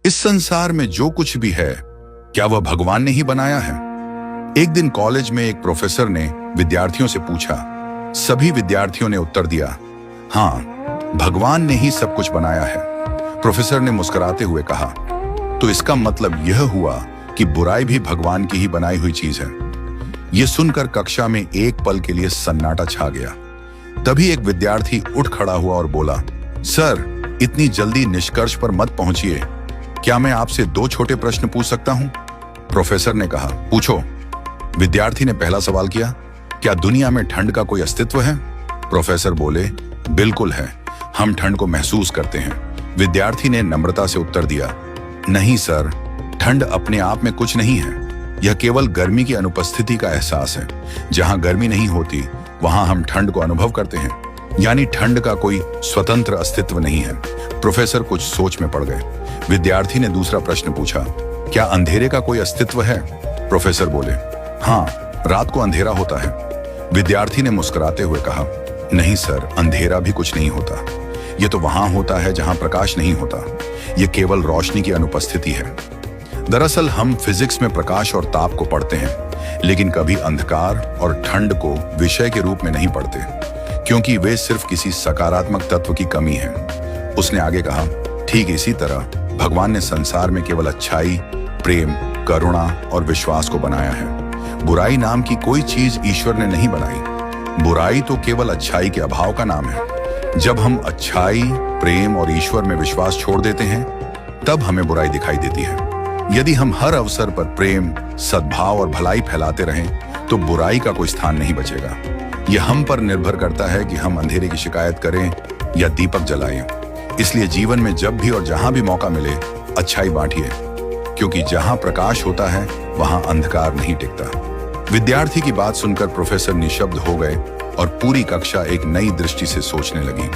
इस संसार में जो कुछ भी है, क्या वह भगवान ने ही बनाया है? एक दिन कॉलेज में एक प्रोफेसर ने विद्यार्थियों से पूछा। सभी विद्यार्थियों ने उत्तर दिया, हाँ, भगवान ने ही सब कुछ बनाया है। प्रोफेसर ने मुस्कुराते हुए कहा, तो इसका मतलब यह हुआ कि बुराई भी भगवान की ही बनाई हुई चीज है। यह सुनकर कक्षा में एक पल के लिए सन्नाटा छा गया। तभी एक विद्यार्थी उठ खड़ा हुआ और बोला, सर, इतनी जल्दी निष्कर्ष पर मत पहुंचिए। क्या मैं आपसे 2 छोटे प्रश्न पूछ सकता हूं? प्रोफेसर ने कहा, पूछो। विद्यार्थी ने पहला सवाल किया, क्या दुनिया में ठंड का कोई अस्तित्व है? प्रोफेसर बोले, बिल्कुल है, हम ठंड को महसूस करते हैं। विद्यार्थी ने नम्रता से उत्तर दिया, नहीं सर, ठंड अपने आप में कुछ नहीं है। यह केवल गर्मी की अनुपस्थिति का एहसास है। जहां गर्मी नहीं होती, वहां हम ठंड को अनुभव करते हैं। यानी ठंड का कोई स्वतंत्र अस्तित्व नहीं है। प्रोफेसर कुछ सोच में पड़ गए। विद्यार्थी ने दूसरा प्रश्न पूछा, क्या अंधेरे का कोई अस्तित्व है? प्रोफेसर बोले, हाँ, रात को अंधेरा होता है। विद्यार्थी ने मुस्कुराते हुए कहा, नहीं सर, अंधेरा भी कुछ नहीं होता। यह तो वहां होता है जहां प्रकाश नहीं होता। यह केवल रोशनी की अनुपस्थिति है। दरअसल हम फिजिक्स में प्रकाश और ताप को पढ़ते हैं, लेकिन कभी अंधकार और ठंड को विषय के रूप में नहीं पढ़ते, क्योंकि वे सिर्फ किसी सकारात्मक तत्व की कमी है। उसने आगे कहा, ठीक इसी तरह भगवान ने संसार में केवल अच्छाई, प्रेम, करुणा और विश्वास को बनाया है। बुराई नाम की कोई चीज ईश्वर ने नहीं बनाई। बुराई तो केवल अच्छाई के अभाव का नाम है। जब हम अच्छाई, प्रेम और ईश्वर में विश्वास छोड़ देते हैं, तब हमें बुराई दिखाई देती है। यदि हम हर अवसर पर प्रेम, सद्भाव और भलाई फैलाते रहें, तो बुराई का कोई स्थान नहीं बचेगा। यह हम पर निर्भर करता है कि हम अंधेरे की शिकायत करें या दीपक जलाएं। इसलिए जीवन में जब भी और जहां भी मौका मिले, अच्छाई बांटिए, क्योंकि जहां प्रकाश होता है, वहां अंधकार नहीं टिकता। विद्यार्थी की बात सुनकर प्रोफेसर निशब्द हो गए और पूरी कक्षा एक नई दृष्टि से सोचने लगी।